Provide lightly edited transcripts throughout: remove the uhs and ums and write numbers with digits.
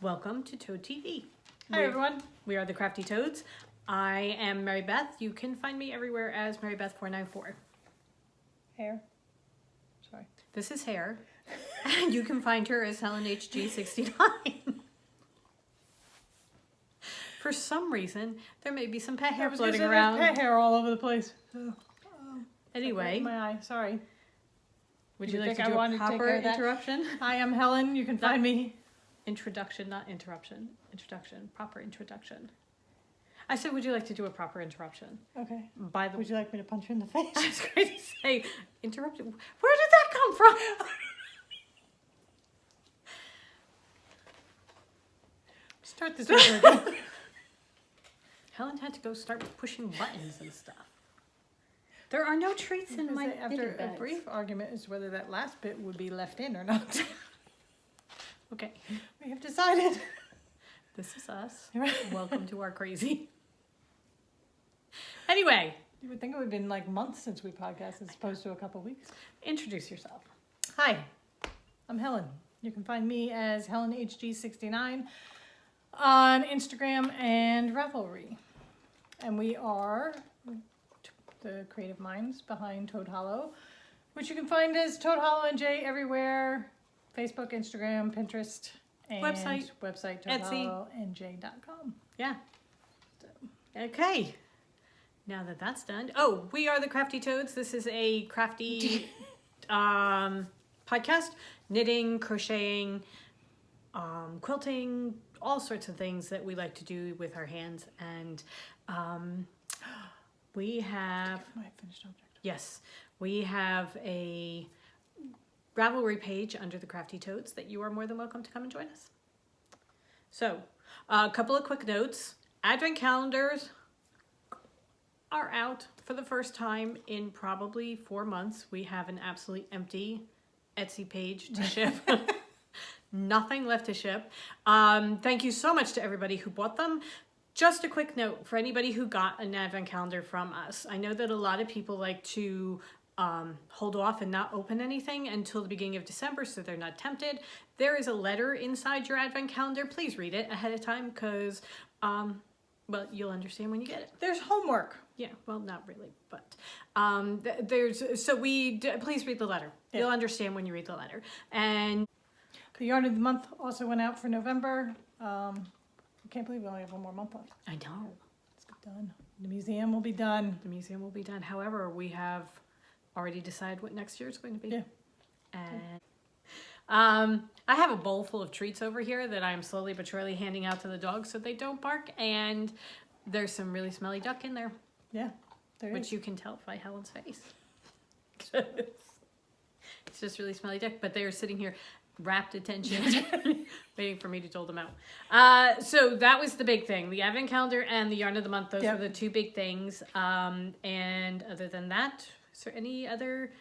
Welcome to Toad TV. Hi everyone. We are the Crafty Toads. I am Mary Beth. You can find me everywhere as MaryBeth494. Hair. Sorry. This is Hair. And you can find her as HelenHG69. For some reason, there may be some pet hair floating around. Pet hair all over the place. Anyway. My eye. Sorry. Would you like to do a proper interruption? Hi, I'm Helen. You can find me. Introduction, not interruption. Introduction. Proper introduction. I said, would you like to do a proper interruption? Okay. Would you like me to punch you in the face? I was going to say, interruption. Where did that come from? Start this over again. Helen had to go start pushing buttons and stuff. There are no treats in my After a brief argument is whether that last bit would be left in or not. Okay. We have decided. This is us. Welcome to our crazy. Anyway. You would think it would have been like months since we podcast as opposed to a couple weeks. Introduce yourself. Hi, I'm Helen. You can find me as HelenHG69 on Instagram and Ravelry. And we are the creative minds behind Toad Hollow, which you can find as Toad Hollow and J everywhere. Facebook, Instagram, Pinterest, and website ToadHollowandJ.com. Yeah. Okay. Now that that's done. Oh, we are the Crafty Toads. This is a crafty podcast. Knitting, crocheting, quilting, all sorts of things that we like to do with our hands. And we have... My finished object. Yes. We have a Ravelry page under the Crafty Toads that you are more than welcome to come and join us. So, a couple of quick notes. Advent calendars are out for the first time in probably 4 months. We have an absolutely empty Etsy page to ship. Nothing left to ship. Thank you so much to everybody who bought them. Just a quick note for anybody who got an Advent calendar from us. I know that a lot of people like to hold off and not open anything until the beginning of December so they're not tempted. There is a letter inside your Advent calendar. Please read it ahead of time because, well, you'll understand when you get it. There's homework. Yeah, well, not really, but please read the letter. Yeah. You'll understand when you read the letter. And the yarn of the month also went out for November. I can't believe we only have one more month left. I know. It's done. The museum will be done. The museum will be done. However, we have already decided what next year is going to be. Yeah. And I have a bowl full of treats over here that I'm slowly but surely handing out to the dogs so they don't bark. And there's some really smelly duck in there. Yeah, there which is. You can tell by Helen's face. It's just really smelly duck, but they're sitting here rapt attention, waiting for me to dole them out. So that was the big thing. The Advent calendar and the yarn of the month. Those were the two big things. And other than that, is there any other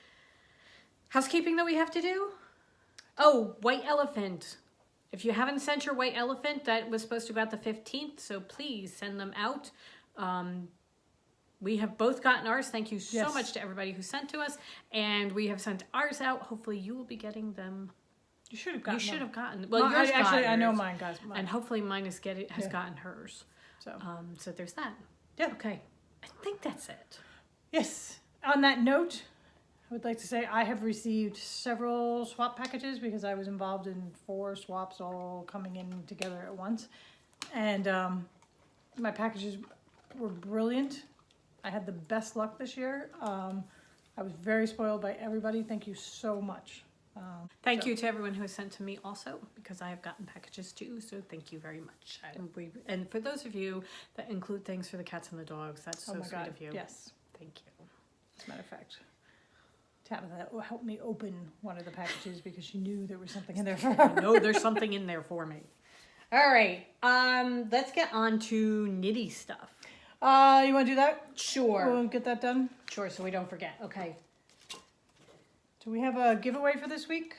housekeeping that we have to do? Oh, white elephant. If you haven't sent your white elephant, that was supposed to go out the 15th. So please send them out. We have both gotten ours. Thank you so much to everybody who sent to us. And we have sent ours out. Hopefully you will be getting them. You should have gotten. You should have gotten. Well, yours actually, got I know yours. mine got mine. And hopefully mine has gotten hers. So there's that. Yeah. Okay. I think that's it. Yes. On that note, I would like to say I have received several swap packages because I was involved in 4 swaps all coming in together at once. And my packages were brilliant. I had the best luck this year. I was very spoiled by everybody. Thank you so much. Thank you to everyone who has sent to me also, because I have gotten packages too, so thank you very much. And for those of you that include things for the cats and the dogs, that's so sweet of you. Yes. Thank you. As a matter of fact, Tabitha helped me open one of the packages because she knew there was something in there for her. I know there's something in there for me. All right, let's get on to nitty stuff. You want to do that? Sure. We'll get that done? Sure, so we don't forget. Okay. Do we have a giveaway for this week?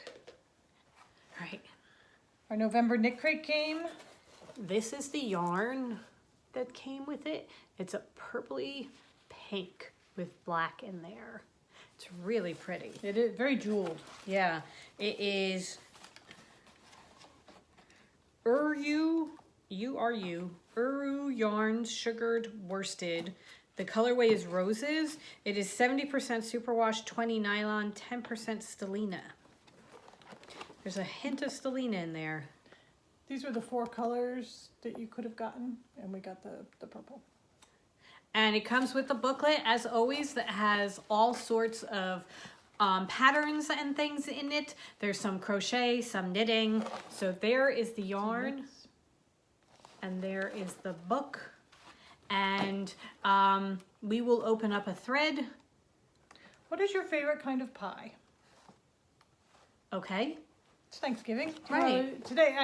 All right. Our November knit crate came. This is the yarn that came with it. It's a purpley pink with black in there. It's really pretty. It is very jeweled. Yeah, it is Uru yarns, sugared worsted. The colorway is roses. It is 70% superwash, 20 nylon, 10% stellina. There's a hint of stellina in there. These were the 4 colors that you could have gotten, and we got the purple. And it comes with a booklet, as always, that has all sorts of patterns and things in it. There's some crochet, some knitting. So there is the yarn, and there is the book. And we will open up a thread. What is your favorite kind of pie? Okay. It's Thanksgiving. Right. Today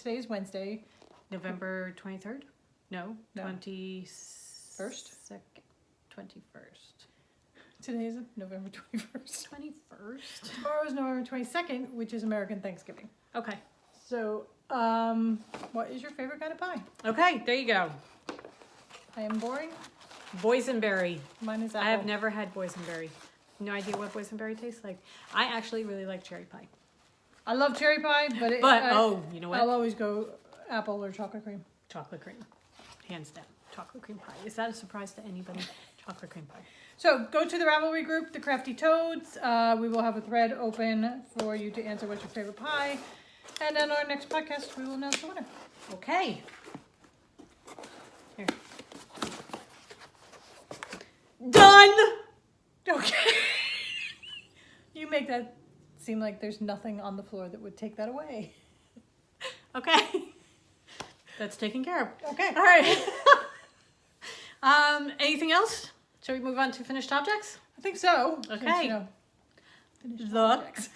is Wednesday. November 23rd? No, No. 21st. 21st. Today is November 21st. 21st? Tomorrow is November 22nd, which is American Thanksgiving. Okay. So, what is your favorite kind of pie? Okay, there you go. I am boring. Boysenberry. Mine is apple. I have never had boysenberry. No idea what boysenberry tastes like. I actually really like cherry pie. I love cherry pie, but you know what? I'll always go apple or chocolate cream. Chocolate cream. Hands down. Chocolate cream pie. Is that a surprise to anybody? Chocolate cream pie. So go to the Ravelry group, the Crafty Toads. We will have a thread open for you to answer what's your favorite pie. And then our next podcast, we will announce the winner. Okay. Here. Done! Okay. You make that seem like there's nothing on the floor that would take that away. Okay. That's taken care of. Okay. All right. Anything else? Shall we move on to finished objects? I think so. Okay. Since, you know, finished Look. objects.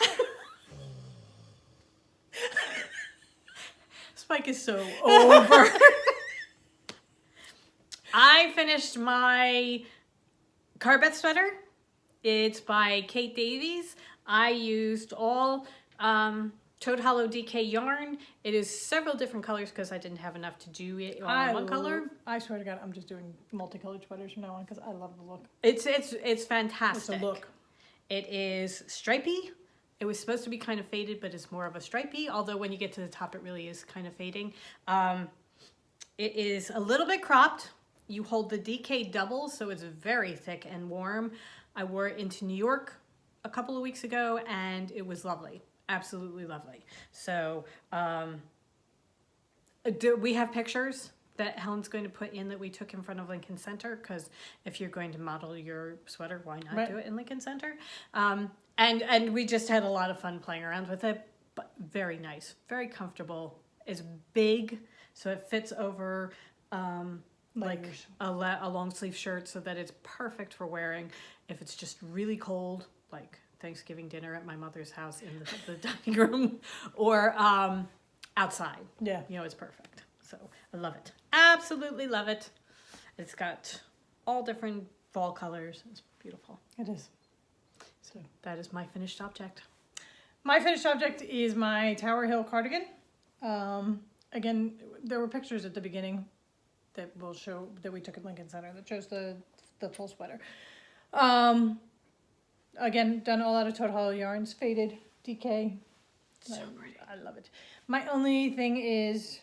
Spike is so over. I finished my Carbeth sweater. It's by Kate Davies. I used all Toad Hollow DK yarn. It is several different colors because I didn't have enough to do it on one color. I swear to God, I'm just doing multicolored sweaters from now on because I love the look. It's fantastic. It's a look. It is stripy. It was supposed to be kind of faded, but it's more of a stripy. Although when you get to the top, it really is kind of fading. It is a little bit cropped. You hold the DK double, so it's very thick and warm. I wore it into New York a couple of weeks ago, and it was lovely. Absolutely lovely. So we have pictures that Helen's going to put in that we took in front of Lincoln Center, because if you're going to model your sweater, why not do it in Lincoln Center? And we just had a lot of fun playing around with it, but very nice, very comfortable. It's big, so it fits over like a long sleeve shirt, so that it's perfect for wearing if it's just really cold, like Thanksgiving dinner at my mother's house in the dining room, or outside. Yeah. You know, it's perfect. So I love it. Absolutely love it. It's got all different fall colors. It's beautiful. It is. So that is my finished object. My finished object is my Tower Hill cardigan. Again, there were pictures at the beginning that will show that we took at Lincoln Center that shows the full sweater. Again, done all out of Toad Hollow yarns, faded, DK. So pretty. I love it. My only thing is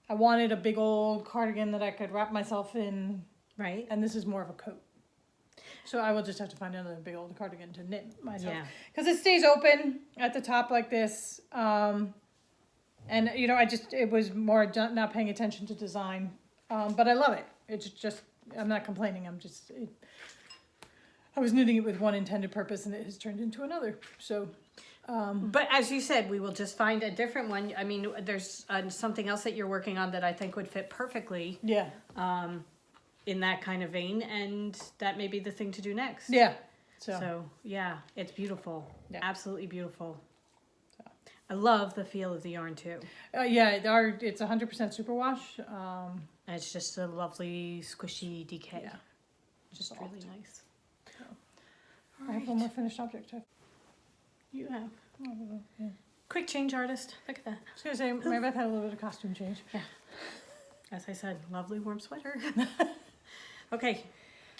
I wanted a big old cardigan that I could wrap myself in, Right? and this is more of a coat. So I will just have to find another big old cardigan to knit myself. Yeah. Because it stays open at the top like this. And, you know, it was more not paying attention to design. But I love it. It's just, I'm not complaining. I was knitting it with one intended purpose, and it has turned into another. So, But as you said, we will just find a different one. I mean, there's something else that you're working on that I think would fit perfectly yeah. In that kind of vein, and that may be the thing to do next. Yeah. So yeah, it's beautiful. Yeah. Absolutely beautiful. I love the feel of the yarn too. Yeah, it's 100% superwash. And it's just a lovely squishy DK. Yeah. Just Soft. really nice. I have one more finished object. You have. Yeah. Quick change artist. Look at that. I was going to say, Mary Beth had a little bit of costume change. Yeah. As I said, lovely warm sweater. Okay.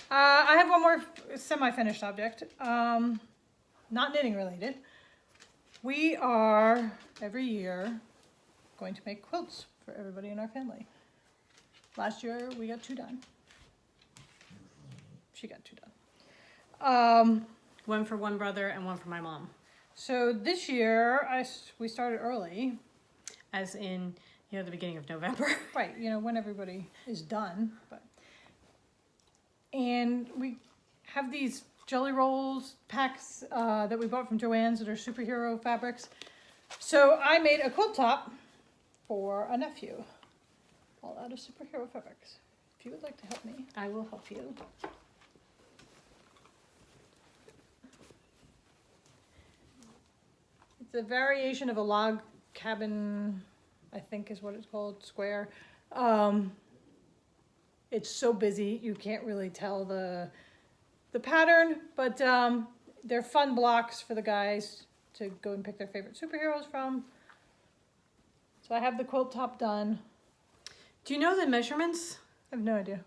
I have one more semi-finished object. Not knitting related. We are, every year, going to make quilts for everybody in our family. Last year we got 2 done. She got 2 done. One for one brother and one for my mom. So this year we started early. As in, the beginning of November. Right, when everybody is done. And we have these jelly rolls packs that we bought from Joann's that are superhero fabrics. So I made a quilt top for a nephew, all out of superhero fabrics. If you would like to help me, I will help you. it's a variation of a log cabin, I think is what it's called, square. It's so busy you can't really tell the pattern, but they're fun blocks for the guys to go and pick their favorite superheroes from. So I have the quilt top done. Do you know the measurements? I have no idea.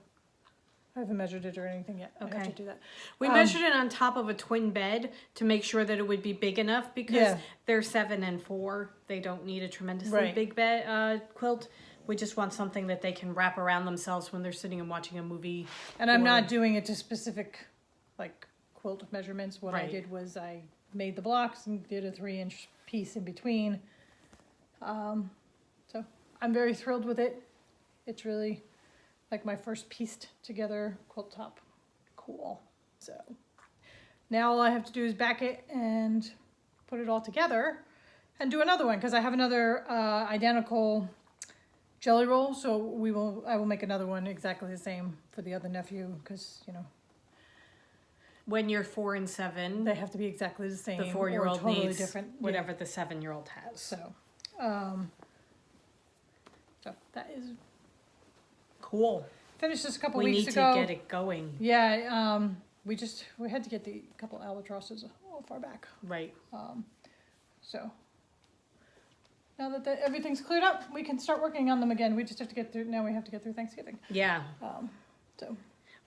I haven't measured it or anything yet. I have Okay. to do that. We measured it on top of a twin bed to make sure that it would be big enough because Yeah. they're 7 and 4. They don't need a tremendously Right. big bed quilt. We just want something that they can wrap around themselves when they're sitting and watching a movie. And I'm or- not doing it to specific quilt measurements. What I Right. did was I made the blocks and did a 3-inch piece in between. So I'm very thrilled with it. It's really like my first pieced together quilt top. Cool. So now all I have to do is back it and put it all together and do another one because I have another identical jelly roll. So I will make another one exactly the same for the other nephew because, When you're 4 and 7, they have to be exactly the same. the 4-year-old or totally needs different. whatever the 7-year-old has. So that is Cool. finished this a couple We weeks need ago. to get it going. Yeah, we had to get the couple albatrosses a little far back. Right. So now that everything's cleared up, we can start working on them again. We just have to get through. Now we have to get through Thanksgiving. Yeah. So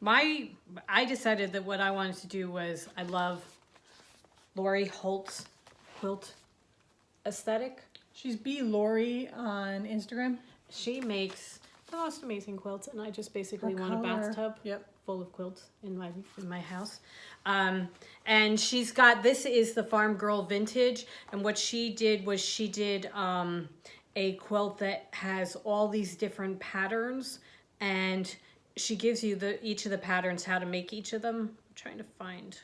I decided that what I wanted to do was I love Lori Holt's quilt aesthetic. she's B Lori on Instagram. She makes the most amazing quilts, and I just basically Her want a color. bathtub Yep. full of quilts in my house. And she's got, this is the Farm Girl Vintage, and what she did was she did a quilt that has all these different patterns, and she gives you each of the patterns, how to make each of them. I'm trying to find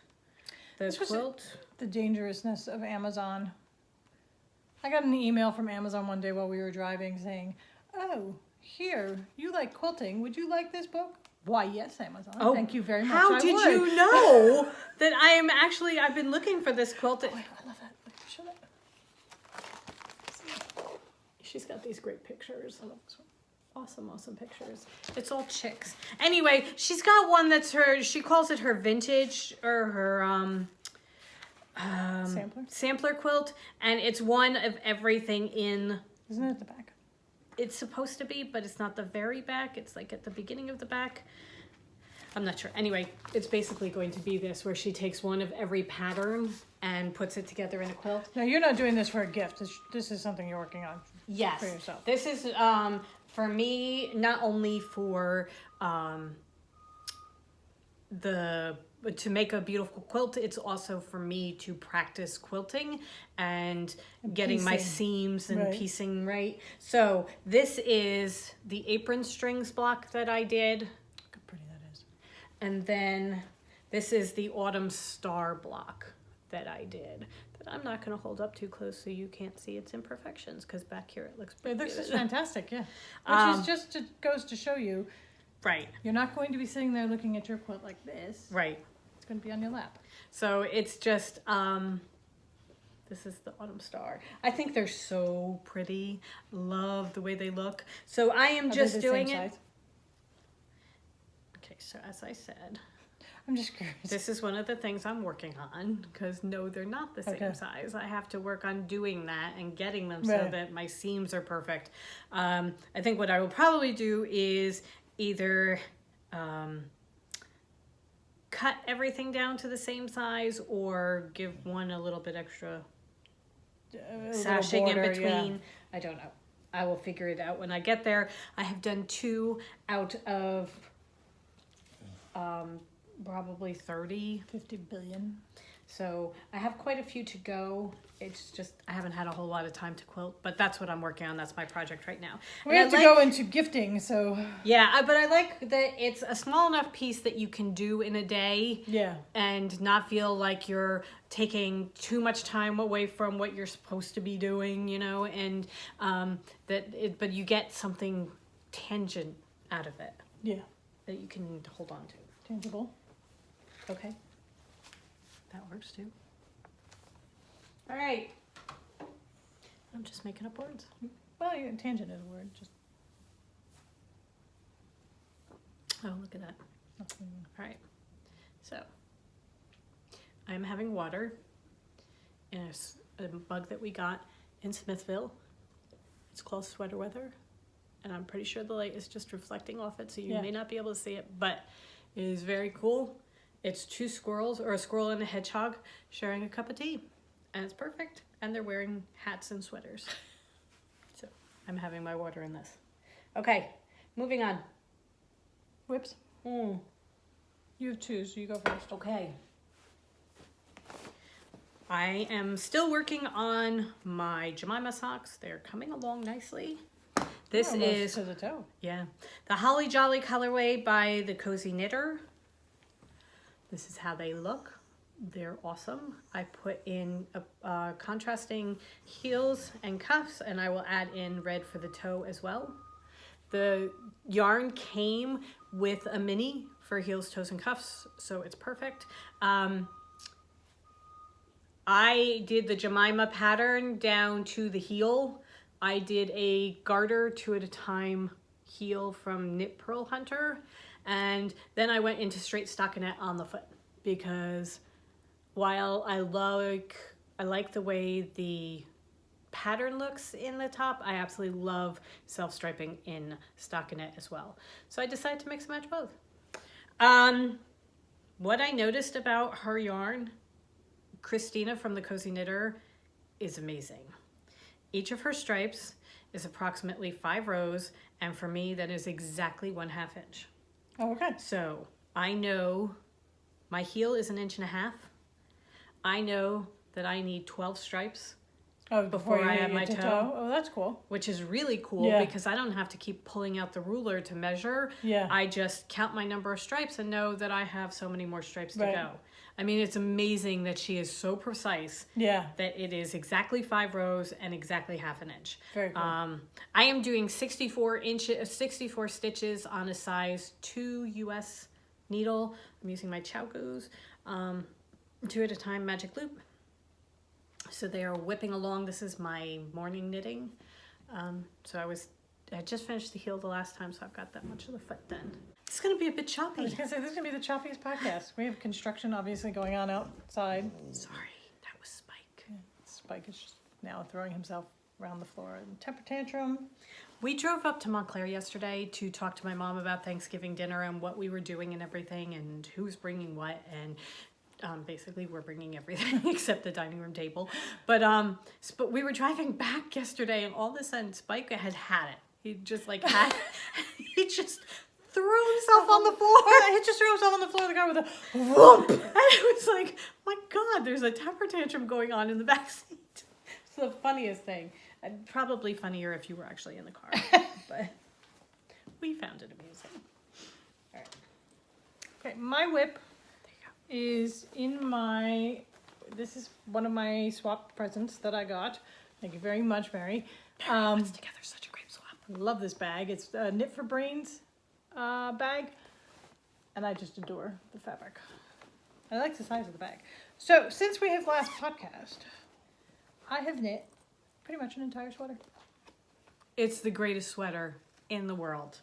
the This was quilt. The dangerousness of Amazon. I got an email from Amazon one day while we were driving saying, "Oh, here, you like quilting. Would you like this book?" Why, yes, Amazon. Oh, Thank you very much. How I did would. you know that I've been looking for this quilt. Oh, I love that. Look, show that. She's got these great pictures. I love this one. Awesome pictures. It's all chicks. Anyway, she's got one that's she calls it her vintage or her sampler quilt, and it's one of everything in. Isn't it at the back? It's supposed to be, but it's not the very back. It's like at the beginning of the back. I'm not sure. Anyway, it's basically going to be this, where she takes one of every pattern and puts it together in a quilt. Now, you're not doing this for a gift. This is something you're working on Yes. for yourself. This is for me, not only for to make a beautiful quilt, it's also for me to practice quilting and getting my piecing. seams and Right. piecing right. So this is the apron strings block that I did. Look how pretty that is. And then this is the autumn star block that I did. That I'm not going to hold up too close so you can't see its imperfections, because back here it looks pretty It looks good. fantastic, yeah. Which is just goes to show you, Right, you're not going to be sitting there looking at your quilt like this. right. It's going to be on your lap. So it's just, this is the autumn star. I think they're so pretty. Love the way they look. So I am Are they just the doing same it. size? Okay, so as I said, I'm just curious. this is one of the things I'm working on, because no, they're not the same Okay. size. I have to work on doing that and getting them so Right. that my seams are perfect. I think what I will probably do is either cut everything down to the same size, or give one a little bit extra A little sashing border, in between. yeah. I don't know. I will figure it out when I get there. I have done 2 out of probably 30. 50 billion. So I have quite a few to go. It's just I haven't had a whole lot of time to quilt, but that's what I'm working on. That's my project right now. We have to go into gifting, so yeah, but I like that it's a small enough piece that you can do in a day. yeah, And not feel like you're taking too much time away from what you're supposed to be doing, you know, and but you get something tangent out of it yeah, that you can hold on to. tangible. Okay. That works too. All right. I'm just making up words. Well, yeah, tangent is a word. Just Oh, look at that. nothing. All right. So I'm having water in a mug that we got in Smithville. It's called Sweater Weather. And I'm pretty sure the light is just reflecting off it, so you may not be able to see it, but it is very cool. It's 2 squirrels, or a squirrel and a hedgehog, sharing a cup of tea. And it's perfect. And they're wearing hats and sweaters. So I'm having my water in this. Okay, moving on. Whips. You have 2, so you go first. Okay. I am still working on my Jemima socks. They're coming along nicely. This Almost is to the toe. yeah, the Holly Jolly colorway by the Cozy Knitter. This is how they look. They're awesome. I put in contrasting heels and cuffs, and I will add in red for the toe as well. The yarn came with a mini for heels, toes, and cuffs, so it's perfect. I did the Jemima pattern down to the heel. I did a garter 2 at a time heel from Knit Pearl Hunter, and then I went into straight stockinette on the foot, because while I like the way the pattern looks in the top, I absolutely love self-striping in stockinette as well. So I decided to mix and match both. What I noticed about her yarn, Christina from the Cozy Knitter, is amazing. Each of her stripes is approximately 5 rows, and for me that is exactly 1/2 inch. Oh, okay. So I know my heel is 1.5 inches. I know that I need 12 stripes before I add my toe. Oh, that's cool. Which is really cool because I don't have to keep pulling out the ruler to measure. Yeah. I just count my number of stripes and know that I have so many more stripes to Right. go. I mean, it's amazing that she is so precise Yeah. that it is exactly 5 rows and exactly 1/2 inch. Very cool. I am doing 64 stitches on a size 2 US needle. I'm using my Chowgoos 2 at a time magic loop. So they are whipping along. This is my morning knitting. So I just finished the heel the last time, so I've got that much of the foot done. It's going to be a bit I choppy. was gonna say, this is gonna be the choppiest podcast. We have construction obviously going on outside. Sorry, that was Spike. Spike is just now throwing himself around the floor in temper tantrum. We drove up to Montclair yesterday to talk to my mom about Thanksgiving dinner and what we were doing and everything and who's bringing what, and basically we're bringing everything except the dining room table. But we were driving back yesterday, and all of a sudden Spike had it. He just he just threw himself on the floor. He just threw himself on the floor of the car with a whoop. And it was like, my God, there's a temper tantrum going on in the back seat. It's the funniest thing. And probably funnier if you were actually in the car. But we found it amusing. All right. Okay, my whip There you go. is in my, this is one of my swap presents that I got. Thank you very much, Mary. Puts together such a great swap. I love this bag. It's a Knit for Brains bag, and I just adore the fabric. I like the size of the bag. So since we have last podcast, I have knit pretty much an entire sweater. It's the greatest sweater in the world.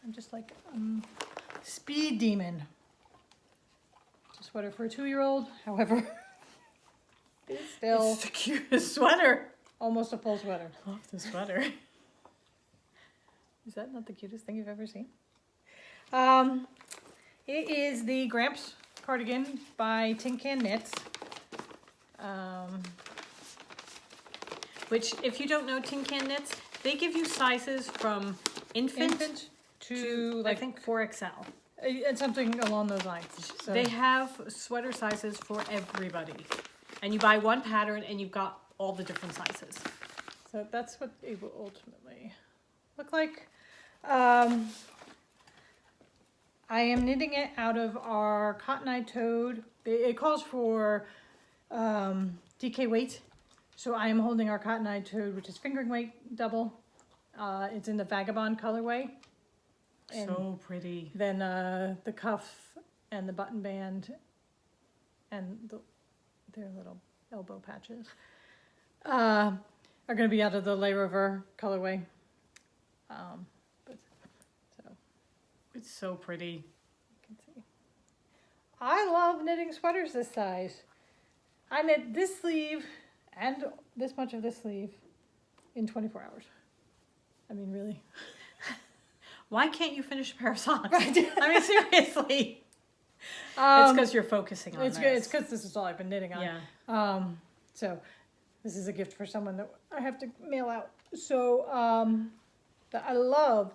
I'm just like speed demon. It's a sweater for a 2-year-old, however, it's still It's the cutest sweater. almost a full sweater. I love the sweater. Is that not the cutest thing you've ever seen? It is the Gramps cardigan by Tin Can Knits. which if you don't know Tin Can Knits, they give you sizes from infant to I like think 4XL. and something along those lines. So They have sweater sizes for everybody. And you buy one pattern and you've got all the different sizes. so that's what it will ultimately look like. I am knitting it out of our Cotton Eye Toad. It calls for DK weight. So I am holding our Cotton Eye Toad, which is fingering weight double. It's in the Vagabond colorway. And So pretty. then the cuff and the button band and their little elbow patches are going to be out of the Lay River colorway. So It's so pretty. you can see. I love knitting sweaters this size. I knit this sleeve and this much of this sleeve in 24 hours. I mean, really. Why can't you finish a pair of socks? Right. I mean, seriously. It's because you're focusing on It's this. good. It's because this is all I've been knitting on. Yeah. So this is a gift for someone that I have to mail out. So I love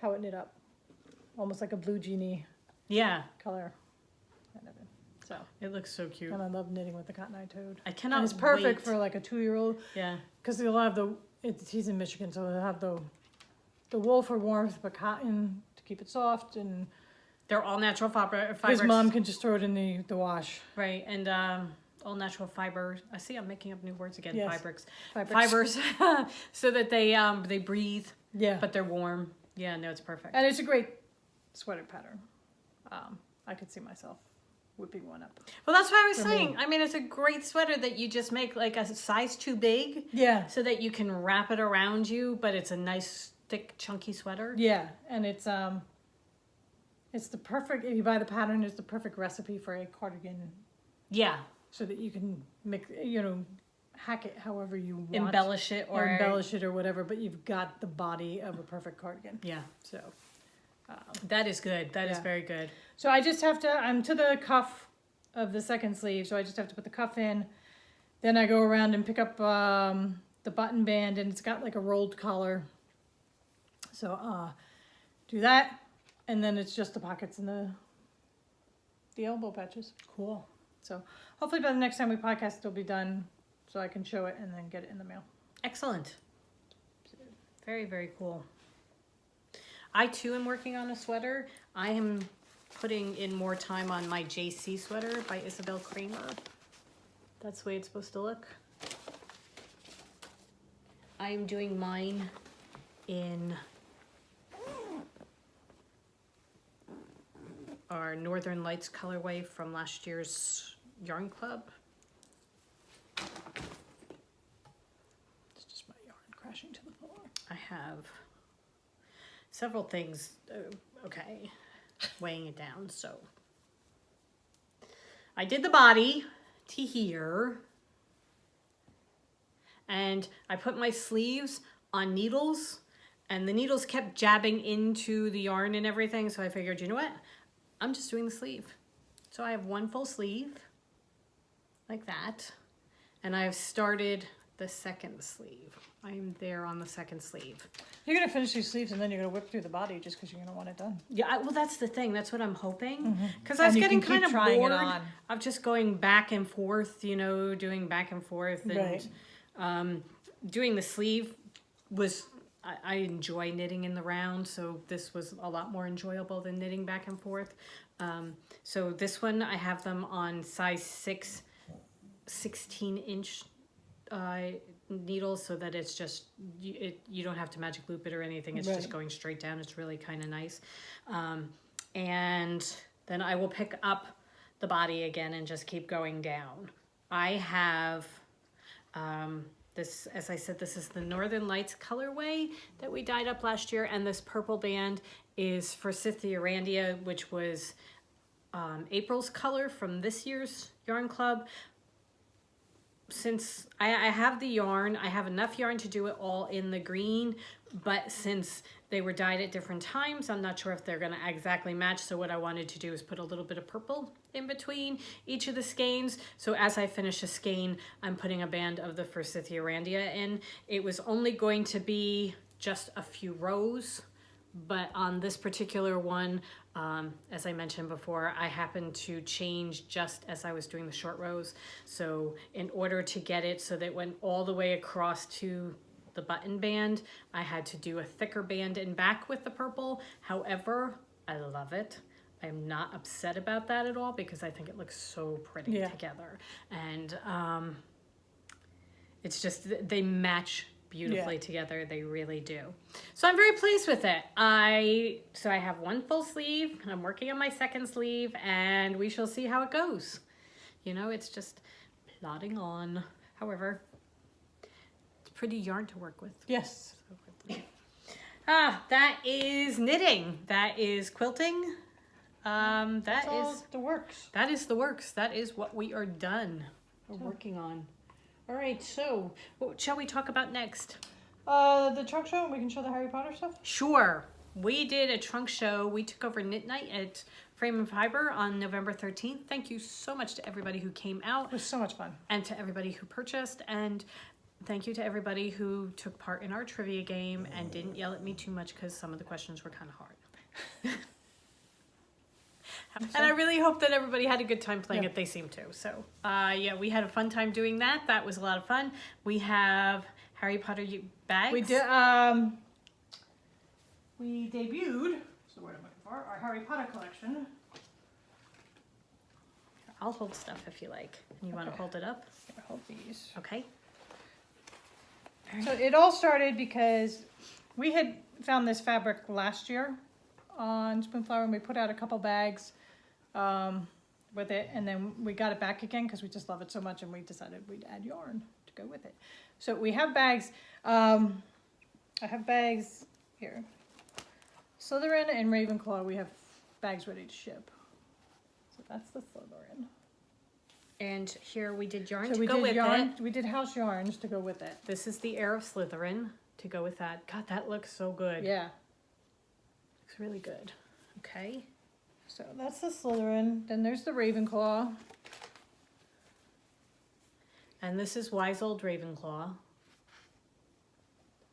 how it knit up, almost like a blue genie Yeah. color. Kind of. So It looks so cute. and I love knitting with the Cotton Eye Toad. I cannot And it's perfect wait. for like a 2-year-old Yeah. because they'll have he's in Michigan, so they'll have the wool for warmth, but cotton to keep it soft, and They're all natural fibers. his mom can just throw it in the wash. Right. And all natural fibers. I see I'm making up new words again. Yes. Fibers. Fabrics. Fibers. So that they breathe, Yeah. but they're warm. Yeah, no, it's perfect. And it's a great sweater pattern. I could see myself whipping one up. Well, that's what I was For saying. me. I mean, it's a great sweater that you just make like a size too big Yeah. so that you can wrap it around you, but it's a nice, thick, chunky sweater. Yeah. And it's the perfect, if you buy the pattern, it's the perfect recipe for a cardigan Yeah. so that you can make, hack it however you want. Embellish it Or or embellish it or whatever, but you've got the body of a perfect cardigan. Yeah. So. That is good. That is Yeah. very good. So I just have to, I'm to the cuff of the second sleeve, so I just have to put the cuff in. Then I go around and pick up the button band, and it's got like a rolled collar. So do that, and then it's just the pockets and the elbow patches. Cool. So hopefully by the next time we podcast, it'll be done, so I can show it and then get it in the mail. Excellent. Very, very cool. I too am working on a sweater. I am putting in more time on my JC sweater by Isabel Kramer. That's the way it's supposed to look. I am doing mine in our Northern Lights colorway from last year's Yarn Club. It's just my yarn crashing to the floor. I have several things, okay, weighing it down, so. I did the body to here, and I put my sleeves on needles, and the needles kept jabbing into the yarn and everything, so I figured, you know what, I'm just doing the sleeve. So I have one full sleeve, like that, and I have started the second sleeve. I am there on the second sleeve. You're going to finish these sleeves and then you're going to whip through the body just because you're going to want it done. Yeah, well, that's the thing. That's what I'm hoping. Because I And was you getting can keep kind of trying it bored on. of just going back and forth, doing back and forth. And Right. Doing the sleeve was, I enjoy knitting in the round, so this was a lot more enjoyable than knitting back and forth. So this one, I have them on size 6, 16-inch needles, so that it's just you don't have to magic loop it or anything. It's just Right. going straight down. It's really kind of nice. And then I will pick up the body again and just keep going down. I have this, as I said, this is the Northern Lights colorway that we dyed up last year, and this purple band is for Scythia Randia, which was April's color from this year's Yarn Club. since I have the yarn, I have enough yarn to do it all in the green, but since they were dyed at different times, I'm not sure if they're gonna exactly match. So what I wanted to do is put a little bit of purple in between each of the skeins. So as I finish a skein, I'm putting a band of the Forsythia randia in. It was only going to be just a few rows, but on this particular one, as I mentioned before, I happened to change just as I was doing the short rows. So in order to get it so that it went all the way across to the button band, I had to do a thicker band in back with the purple. However, I love it. I'm not upset about that at all because I think it looks so pretty together. And it's just, they match beautifully together. They really do. So I'm very pleased with it. So I have one full sleeve. I'm working on my second sleeve and we shall see how it goes. You know, it's just plodding on. However, it's pretty yarn to work with. Yes. That is knitting. That is quilting. That's all the works. That is the works. That is what we are done. We're working on. All right, so what shall we talk about next? The trunk show, and we can show the Harry Potter stuff? Sure. We did a trunk show. We took over Knit Night at Frame and Fiber on November 13th. Thank you so much to everybody who came out. It was so much fun. And to everybody who purchased. And thank you to everybody who took part in our trivia game and didn't yell at me too much because some of the questions were kind of hard. And I really hope that everybody had a good time playing it. They seem to. So, yeah, we had a fun time doing that. That was a lot of fun. We have Harry Potter bags. We did. We debuted. What's the word I'm looking for? Our Harry Potter collection. I'll hold stuff if you like. You want to hold it up? I'll hold these. Okay. So it all started because we had found this fabric last year on Spoonflower, and we put out a couple bags with it, and then we got it back again because we just love it so much, and we decided we'd add yarn to go with it. So we have bags. I have bags here. Slytherin and Ravenclaw, we have bags ready to ship. So that's the Slytherin. And here we did yarn So to we go did with yarn. it. We did house yarns to go with it. This is the Heir of Slytherin to go with that. God, that looks so good. Yeah. Looks really good. Okay. So that's the Slytherin. Then there's the Ravenclaw. And this is Wise Old Ravenclaw.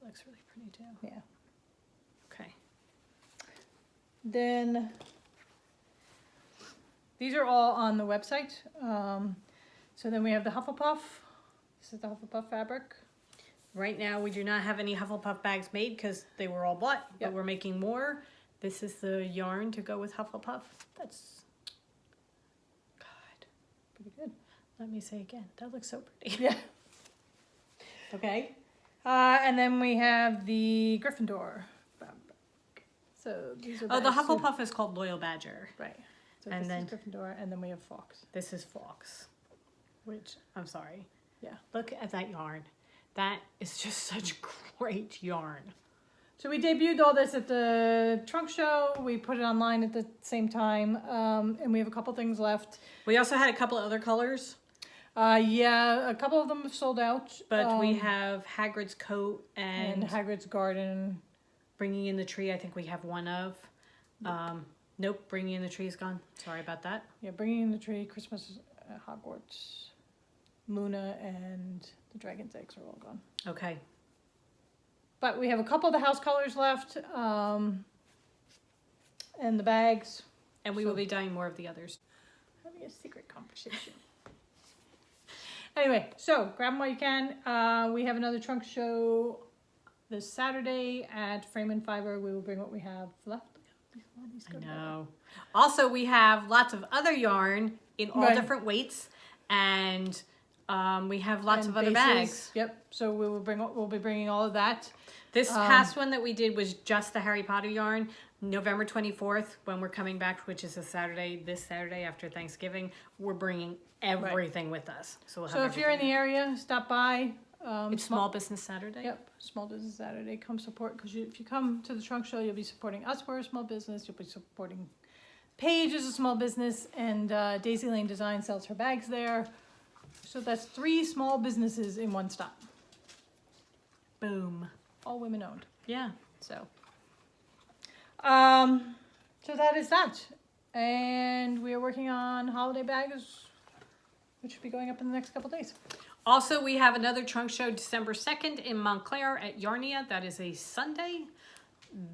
Looks really pretty too. Yeah. Okay. Then these are all on the website. So then we have the Hufflepuff. This is the Hufflepuff fabric. Right now we do not have any Hufflepuff bags made because they were all bought, but we're making more. This is the yarn to go with Hufflepuff. That's, God, Pretty good. let me say again, that looks so pretty. Yeah. Okay. And then we have the Gryffindor fabric. So these are Oh, the bags. So- Hufflepuff is called Loyal Badger. right. So And this then- is Gryffindor, and then we have Fox. This is Fox, which, I'm sorry. Yeah. Look at that yarn. That is just such great yarn. So we debuted all this at the trunk show. We put it online at the same time, and we have a couple things left. We also had a couple of other colors, Yeah, a couple of them have sold out. but we have Hagrid's coat and, and Hagrid's garden. Bringing in the Tree. I think we have one of. Nope, Bringing in the Tree is gone. Sorry about that. Yeah, Bringing in the Tree, Christmas at Hogwarts, Luna, and the Dragon's Eggs are all gone. Okay. But we have a couple of the house colors left, and the bags. And we will be dyeing more of the others. Having a secret conversation. Anyway, so grab them while you can. We have another trunk show this Saturday at Frame and Fiber. We will bring what we have left. I know. Also, we have lots of other yarn in all Right. different weights, and we have lots And of other bases. bags. Yep. So we'll be bringing all of that. This past one that we did was just the Harry Potter yarn. November 24th, when we're coming back, which is a Saturday, this Saturday after Thanksgiving, we're bringing everything with us. So, we'll have So if you're in everything. the area, stop by. It's Small Business Saturday. Yep, Small Business Saturday. Come support, because if you come to the trunk show, you'll be supporting us. We're a small business. You'll be supporting Paige as a small business, and Daisy Lane Design sells her bags there. So that's 3 small businesses in one stop. Boom. All women owned. Yeah. So so that is that. And we are working on holiday bags, which should be going up in the next couple days. Also, we have another trunk show December 2nd in Montclair at Yarnia. That is a Sunday.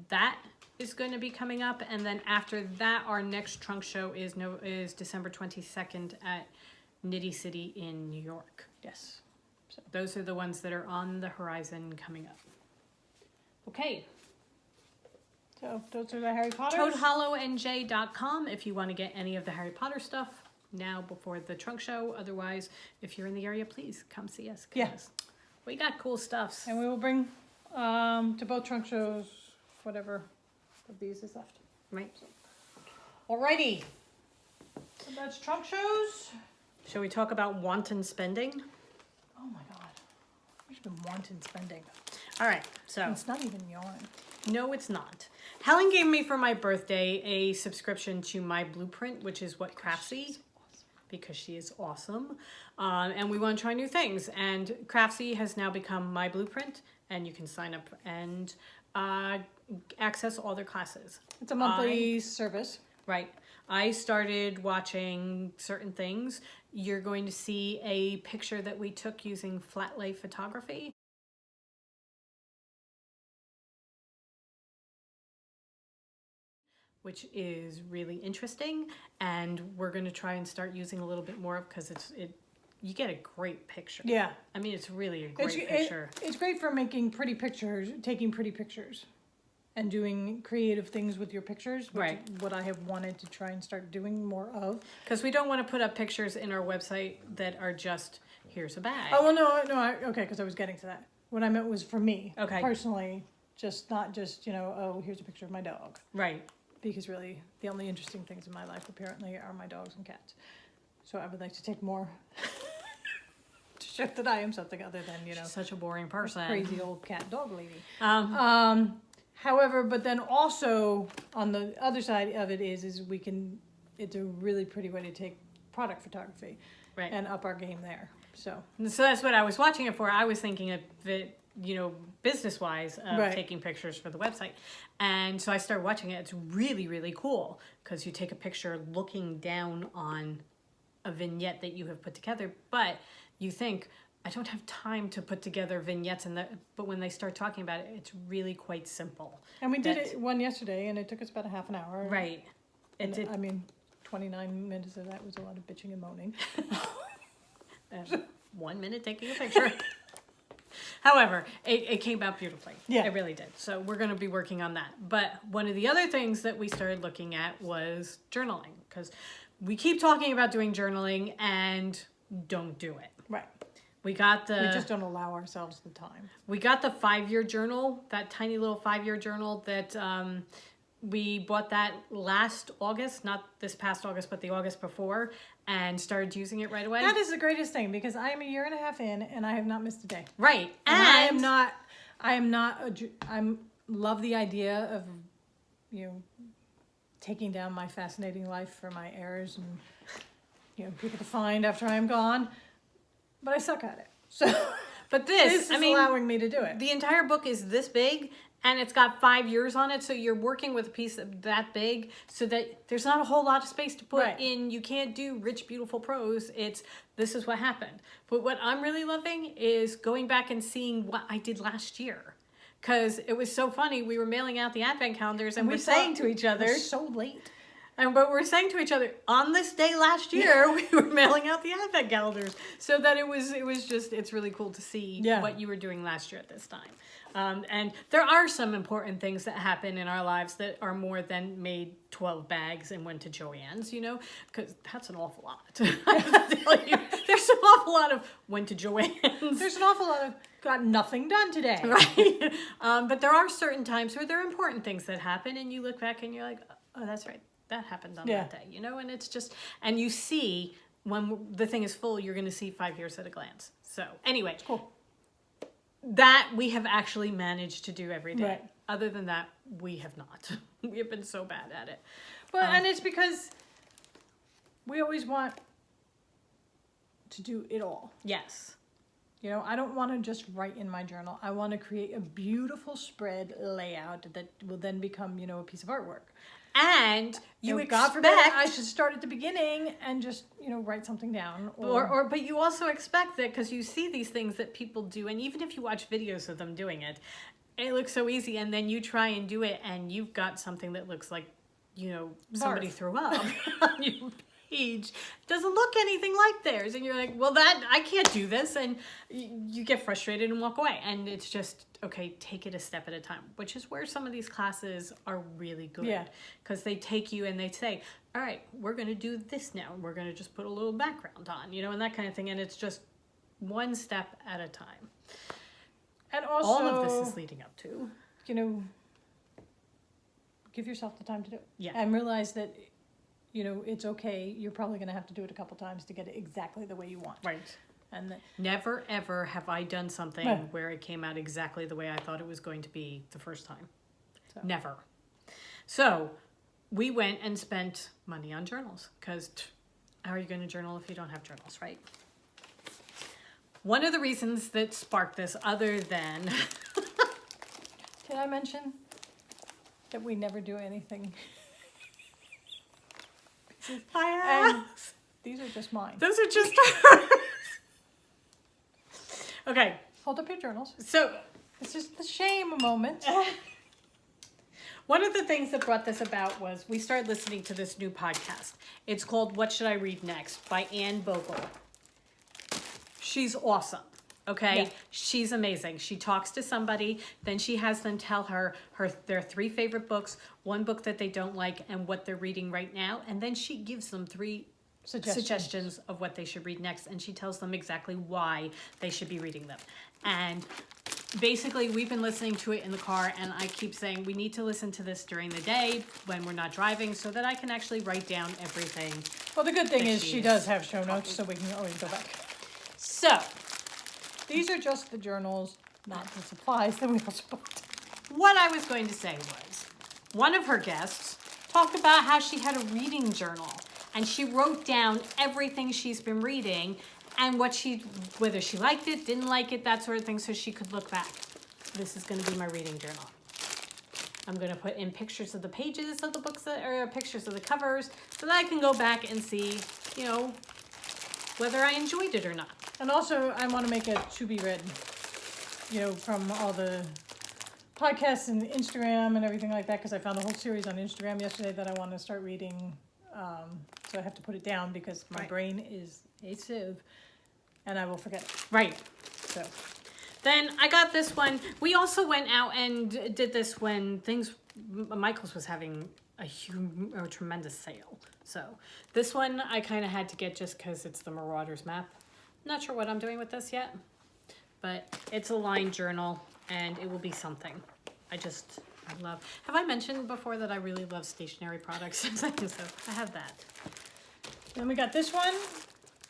That is going to be coming up. And then after that, our next trunk show is December 22nd at Nitty City in New York. Yes. So those are the ones that are on the horizon coming up. Okay. So those are the Harry Potter. ToadHollowNJ.com if you want to get any of the Harry Potter stuff now before the trunk show. Otherwise, if you're in the area, please come see us. Yeah. We got cool stuffs. And we will bring to both trunk shows whatever of these is left. Right. Alrighty. So that's trunk shows. Shall we talk about wanton spending? Oh my god. We've been wanting spending. All right. So It's not even yarn. no, it's not. Helen gave me for my birthday a subscription to My Blueprint, which is what Crafty, because she is awesome. And we want to try new things. And Crafty has now become My Blueprint, and you can sign up and access all their classes. It's a monthly service. Right. I started watching certain things. You're going to see a picture that we took using flat lay photography. Which is really interesting, and we're going to try and start using a little bit more because you get a great picture. Yeah. I mean, it's really a great picture. It's great for making pretty pictures, taking pretty pictures, and doing creative things with your pictures. Which Right. is what I have wanted to try and start doing more of. Because we don't want to put up pictures in our website that are just, here's a bag. Oh, well, okay, because I was getting to that. What I meant was for me. Okay. Personally, not just, oh, here's a picture of my dog. Right. Because really, the only interesting things in my life apparently are my dogs and cats. So I would like to take more to show that I am something other than, She's such a boring person. crazy old cat dog lady. Um, However, but then also on the other side of it is it's a really pretty way to take product photography right. and up our game there. So that's what I was watching it for. I was thinking of it, business-wise, of Right. taking pictures for the website. And so I started watching it. It's really, really cool because you take a picture looking down on a vignette that you have put together, but you think, I don't have time to put together vignettes, but when they start talking about it, it's really quite simple. and we did one yesterday, and it took us about a half an hour. Right. And, 29 minutes of that was a lot of bitching and moaning. 1 minute taking a picture. However, it came out beautifully. Yeah. It really did. So we're going to be working on that. But one of the other things that we started looking at was journaling, because we keep talking about doing journaling and don't do it. Right. We just don't allow ourselves the time. We got the 5-year journal, that tiny little 5-year journal that we bought that last August, not this past August, but the August before, and stared using it right away. That is the greatest thing, because I am a year and a half in and I have not missed a day. Right. And I love the idea of, taking down my fascinating life for my heirs and, people to find after I am gone. But I suck at it. So, but this is allowing me to do it. The entire book is this big, and it's got 5 years on it, so you're working with a piece that big, so that there's not a whole lot of space to put in. You can't do rich, beautiful prose. This is what happened. But what I'm really loving is going back and seeing what I did last year. Because it was so funny. We were mailing out the advent calendars, and we're saying to each other... It was so late. But we're saying to each other, on this day last year, we were mailing out the advent calendars. So that it's really cool to see what you were doing last year at this time. And there are some important things that happen in our lives that are more than made 12 bags and went to Joann's, because that's an awful lot. I have to tell you, there's an awful lot of went to Joann's. There's an awful lot of got nothing done today. Right. But there are certain times where there are important things that happen, and you look back and you're like, oh, that's right. That happened on that day, and it's just, and you see when the thing is full, you're going to see 5 years at a glance. So anyway, cool. That we have actually managed to do every day. Right. Other than that, we have not. We have been so bad at it. Well, and it's because we always want to do it all. Yes. You know, I don't want to just write in my journal. I want to create a beautiful spread layout that will then become, you know, a piece of artwork. And you So expect... God forbid I should start at the beginning and just, you know, write something down. But you also expect that because you see these things that people do, and even if you watch videos of them doing it, it looks so easy, and then you try and do it, and you've got something that looks like, you know, somebody Barf. threw up on your page. Doesn't look anything like theirs, and you're like, well, I can't do this, and you get frustrated and walk away. And it's just, okay, take it a step at a time, which is where some of these classes are really good. Yeah. Because they take you and they say, all right, we're going to do this now. We're going to just put a little background on, you know, and that kind of thing. And it's just one step at a time. And also, all of this is leading up to, you know, give yourself the time to do it. Yeah. And realize that, you know, it's okay. You're probably going to have to do it a couple times to get it exactly the way you want. right. And Never, ever have I done something Right. where it came out exactly the way I thought it was going to be the first time. So. Never. So we went and spent money on journals because how are you going to journal if you don't have journals, right? One of the reasons that sparked this, other than... Did I mention that we never do anything? And these are just mine. Those are just... Okay, Hold up your journals. so It's just the shame moment. one of the things that brought this about was we started listening to this new podcast. It's called What Should I Read Next by Anne Bogle. She's awesome. Okay, Yeah. She's amazing. She talks to somebody, then she has them tell her their 3 favorite books, 1 book that they don't like, and what they're reading right now, and then she gives them 3 suggestions of what they should read next, and she tells them exactly why they should be reading them. And basically, we've been listening to it in the car, and I keep saying we need to listen to this during the day when we're not driving, so that I can actually write down everything. Well, the good thing That is she does have show notes, so we can always go back. So These are just the journals, not the supplies that we also bought. what I was going to say was, one of her guests talked about how she had a reading journal, and she wrote down everything she's been reading and whether she liked it, didn't like it, that sort of thing, so she could look back. This is going to be my reading journal. I'm going to put in pictures of the pages of the books, or pictures of the covers, so that I can go back and see, you know, whether I enjoyed it or not. And also, I want to make it to be read, you know, from all the podcasts and Instagram and everything like that, because I found a whole series on Instagram yesterday that I want to start reading. So I have to put it down because my Right. brain is a sieve and I will forget it. Right. So, Then I got this one. We also went out and did this when Michael's was having a tremendous sale. So this one I kind of had to get just because it's the Marauders map. Not sure what I'm doing with this yet, but it's a lined journal and it will be something. I love. Have I mentioned before that I really love stationery products? So I have that. then we got this one.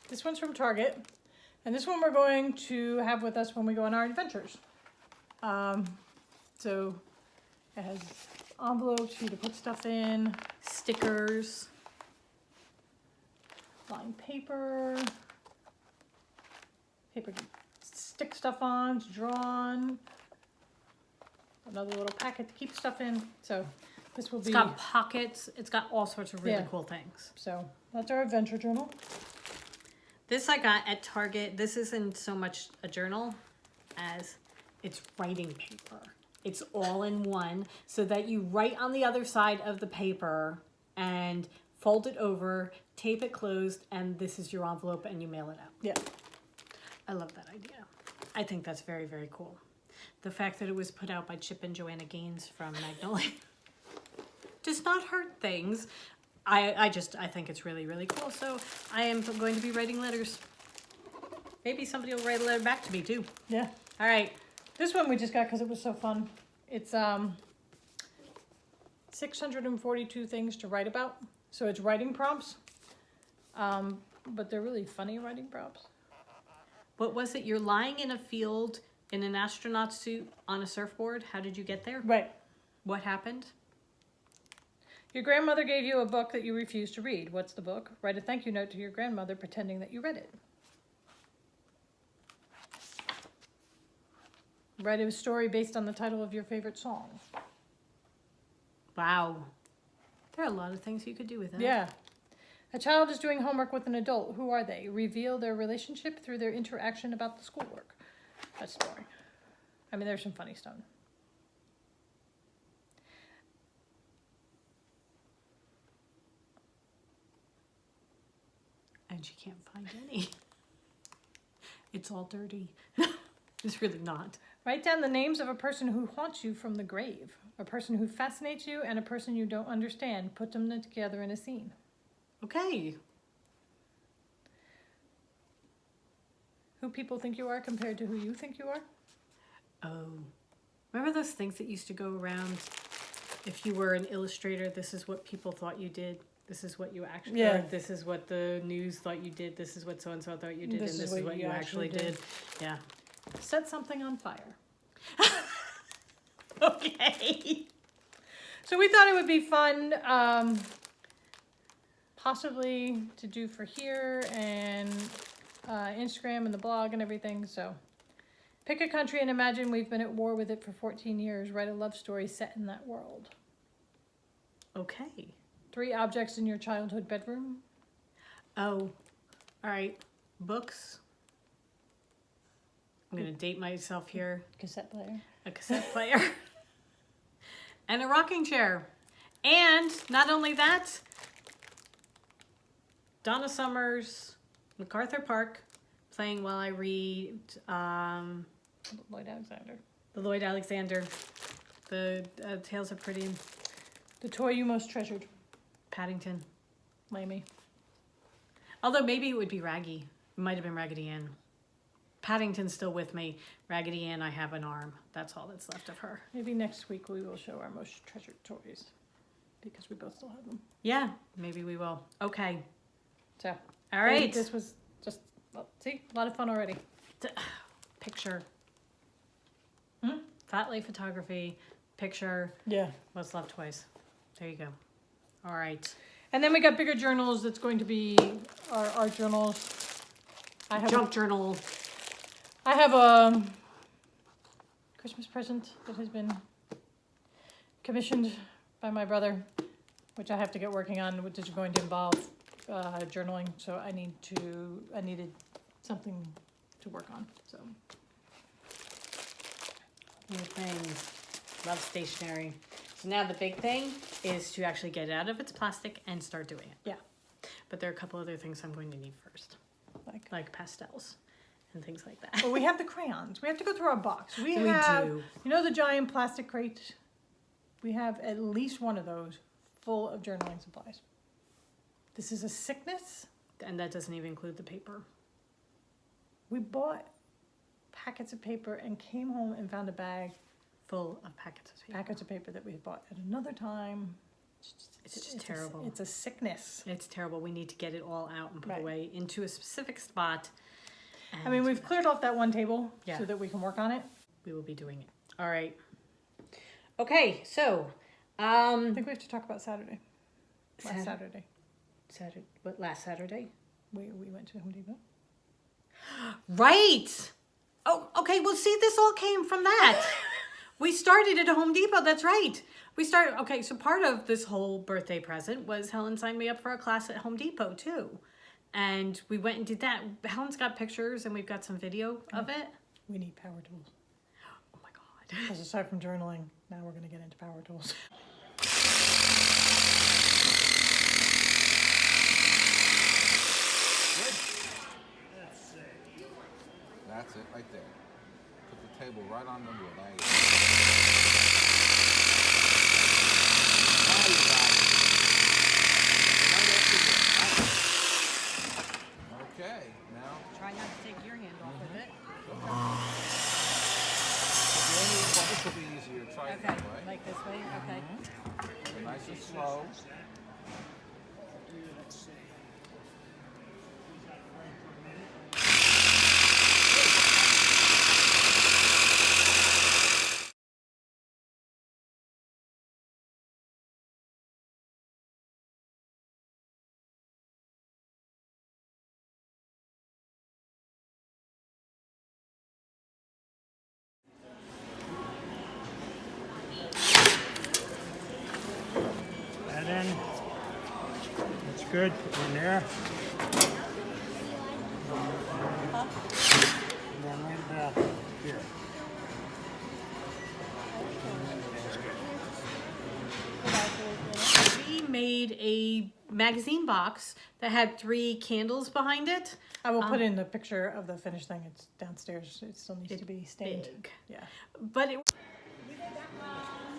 This one's from Target. And this one we're going to have with us when we go on our adventures. So it has envelopes for you to put stuff in, Stickers. lined paper to stick stuff on, it's drawn, another little packet to keep stuff in. So this will It's be, got pockets. It's got all sorts of really Yeah. cool things. so that's our adventure journal. This I got at Target. This isn't so much a journal as it's writing paper. It's all in one so that you write on the other side of the paper and fold it over, tape it closed, and this is your envelope and you mail it out. Yeah. I love that idea. I think that's very, very cool. The fact that it was put out by Chip and Joanna Gaines from Magnolia does not hurt things. I think it's really, really cool. So I am going to be writing letters. Maybe somebody will write a letter back to me too. Yeah. All right. This one we just got because it was so fun. It's 642 things to write about. So it's writing prompts. But they're really funny writing prompts. What was it? You're lying in a field in an astronaut suit on a surfboard. How did you get there? Right. What happened? Your grandmother gave you a book that you refused to read. What's the book? Write a thank you note to your grandmother pretending that you read it. Write a story based on the title of your favorite song. Wow. There are a lot of things you could do with that. Yeah. A child is doing homework with an adult. Who are they? Reveal their relationship through their interaction about the schoolwork. That's boring. I mean, there's some funny stuff. And she can't find any. It's all dirty. It's really not. Write down the names of a person who haunts you from the grave, a person who fascinates you, and a person you don't understand. Put them together in a scene. Okay. Who people think you are compared to who you think you are. Oh. Remember those things that used to go around? If you were an illustrator, this is what people thought you did. This is what you actually Yeah. or this is what the news thought you did. This is what so-and-so thought you did. This and is this is what what you you actually actually did. did. Yeah. Set something on fire. Okay. So we thought it would be fun, possibly to do for here and Instagram and the blog and everything. So pick a country and imagine we've been at war with it for 14 years. Write a love story set in that world. Okay. 3 objects in your childhood bedroom. Oh. All right. Books. I'm going to date myself here. Cassette player. A cassette player. And a rocking chair. And not only that, Donna Summers, MacArthur Park, playing while I read Lloyd Alexander. the Lloyd Alexander, the Tales of Pretty The toy you most treasured. Paddington. Lamey. Although maybe it would be Raggy. It might have been Raggedy Ann. Paddington's still with me. Raggedy Ann, I have an arm. That's all that's left of her. Maybe next week we will show our most treasured toys. Because we both still have them. Yeah, maybe we will. Okay. So. All right. This was just, well, see, a lot of fun already. Picture. Hmm? Fat Lay Photography. Picture. Yeah. What's left twice. There you go. All right. And then we got bigger journals that's going to be our art journals. Junk journal. I have a Christmas present that has been commissioned by my brother, which I have to get working on, which is going to involve journaling. So I needed something to work on. So New things. Love stationery. So now the big thing is to actually get it out of its plastic and start doing it. yeah, But there are a couple other things I'm going to need first. Like pastels and things like that. well, we have the crayons. We have to go through our box. We We have, do. you know, the giant plastic crate. We have at least one of those full of journaling supplies. This is a sickness. And that doesn't even include the paper. We bought packets of paper and came home and found a bag, Full of packets of paper. packets of paper that we had bought at another time. It's just terrible. It's a sickness. It's terrible. We need to get it all out and put Right. away into a specific spot. I mean, and we've cleared off that one table Yeah. so that we can work on it. we will be doing it. All right. Okay, so I think we have to talk about Saturday. Last Saturday. Saturday. What, last Saturday? We went to Home Depot. Right. Oh, okay. Well, see, this all came from that. We started at Home Depot. That's right. Okay, so part of this whole birthday present was Helen signed me up for a class at Home Depot too. And we went and did that. Helen's got pictures and we've got some video of it. We need power tools. Oh my God. Because aside from journaling, now we're going to get into power tools. That's it, right there. Put the table right on the wood. There you go. Now you got it. Right after this. Okay, now. Try not to take your hand off of it. This will be easier. Try it that way. Like this way? Okay. Nice and slow. good in there. And then right back here. We made a magazine box that had 3 candles behind it. I will put in the picture of the finished thing. It's downstairs. It still needs to be stained. Big. Yeah. But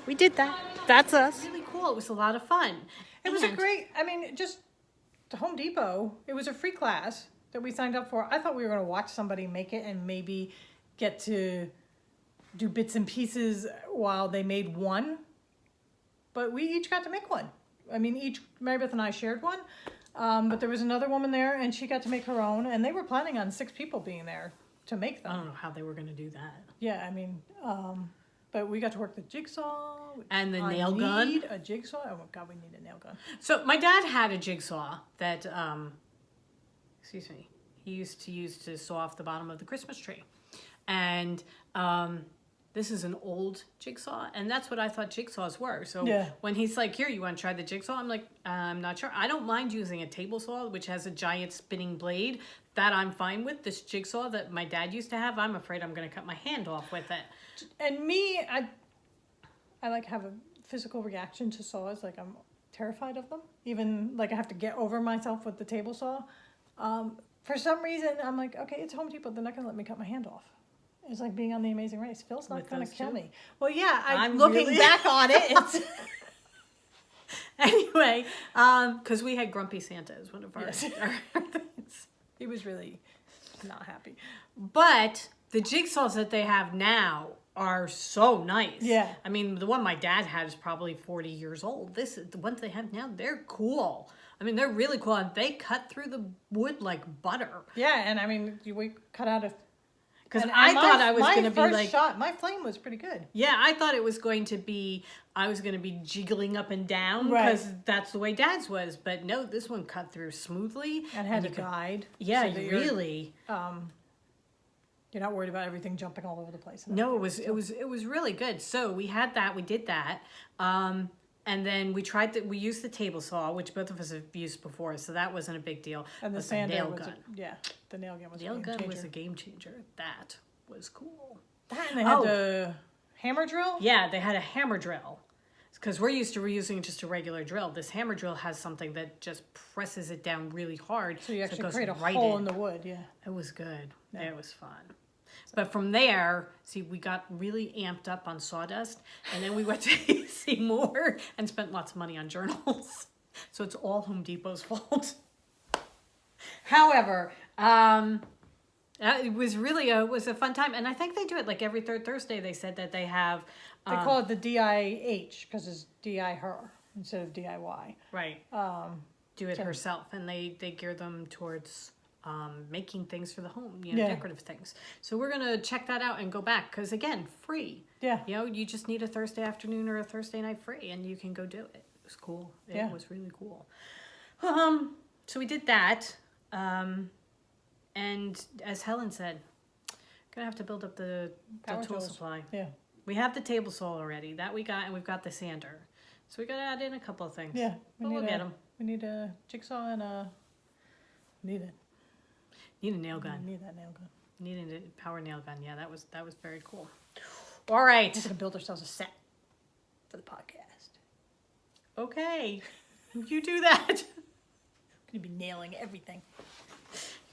we did that. That's us. Really cool. It was a lot of fun. It was a great, I mean, just to Home Depot, it was a free class that we signed up for. I thought we were going to watch somebody make it and maybe get to do bits and pieces while they made one. But we each got to make one. I mean, Marybeth and I shared one. But there was another woman there and she got to make her own. And they were planning on 6 people being there to make them. I don't know how they were going to do that. Yeah, I mean, but we got to work the jigsaw. And the nail gun. I need a jigsaw. Oh my God, we need a nail gun. So my dad had a jigsaw that, excuse me, he used to use to saw off the bottom of the Christmas tree. And this is an old jigsaw, and that's what I thought jigsaws were. So when he's like, here, you want to try the jigsaw? I'm like, I'm not sure. I don't mind using a table saw, which has a giant spinning blade. That I'm fine with. This jigsaw that my dad used to have, I'm afraid I'm going to cut my hand off with it. And me, I like have a physical reaction to saws. Like I'm terrified of them. Even like I have to get over myself with the table saw. For some reason, I'm like, okay, it's Home Depot. They're not going to let me cut my hand off. It's like being on The Amazing Race. Phil's not going to kill me. Well, yeah, I'm looking really... back on it. It's anyway, because we had Grumpy Santa as one of our, our things. He was really not happy. But the jigsaws that they have now are so nice. Yeah. I mean, the one my dad had is probably 40 years old. The ones they have now, they're cool. I mean, they're really cool. And they cut through the wood like butter. Yeah, and I mean, we cut out a... Because I thought I was going to be like... My first shot, my flame was pretty good. Yeah, I thought it was going to be... I was going to be jiggling up and down because that's the way Dad's was. But no, this one cut through smoothly. And had a guide. Yeah, so really... You're not worried about everything jumping all over the place. No, it was really good. So we had that. We did that. And then we used the table saw, which both of us have used before, so that wasn't a big deal. And the sander nail gun. The nail gun was a game changer. Nail gun was a game changer. That was cool. That and they had the hammer drill? Yeah, they had a hammer drill. Because we're used to reusing just a regular drill. This hammer drill has something that just presses it down really hard. So you actually create a hole in the wood, yeah. It was good. Yeah. It was fun. But from there, see, we got really amped up on sawdust, and then we went to see more and spent lots of money on journals. So it's all Home Depot's fault. However, it was really it was a fun time, and I think they do it like every third Thursday. They said that they have. They call it the DIH because it's DI her instead of DIY. Right. Do it herself, and they gear them towards. Making things for the home, decorative things. So we're going to check that out and go back because, again, free. Yeah. You just need a Thursday afternoon or a Thursday night free and you can go do it. It was cool. It was really cool. So we did that. And as Helen said, going to have to build up the tool supply. Yeah. We have the table saw already. That we got, and we've got the sander. So we got to add in a couple of things. Yeah. We'll get them. We need a jigsaw and need a nail gun. Need that nail gun. Need a power nail gun. Yeah, that was very cool. All right. We're gonna build ourselves a set for the podcast. Okay, you do that. I'm gonna be nailing everything.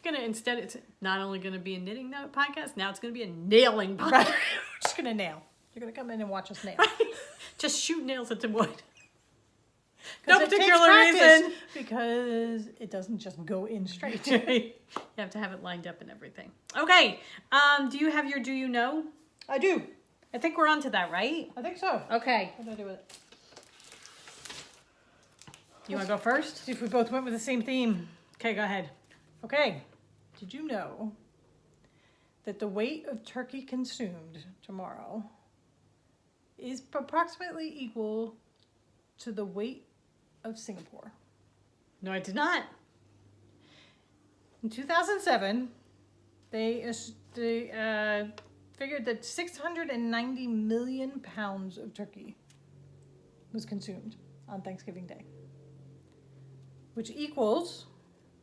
You're gonna it's not only gonna be a knitting podcast. Now it's gonna be a nailing podcast. Right. We're just gonna nail. You're gonna come in and watch us nail. Right. Just shoot nails into wood. No particular reason. Because it doesn't just go in straight. You have to have it lined up and everything. Okay. Do you have your do you know? I do. I think we're on to that, right? I think so. Okay. What do I do with it? You want to go first? See if we both went with the same theme. Okay, go ahead. Okay. Did you know that the weight of turkey consumed tomorrow is approximately equal to the weight of Singapore? No, I did not. In 2007, they figured that 690 million pounds of turkey was consumed on Thanksgiving Day. which equals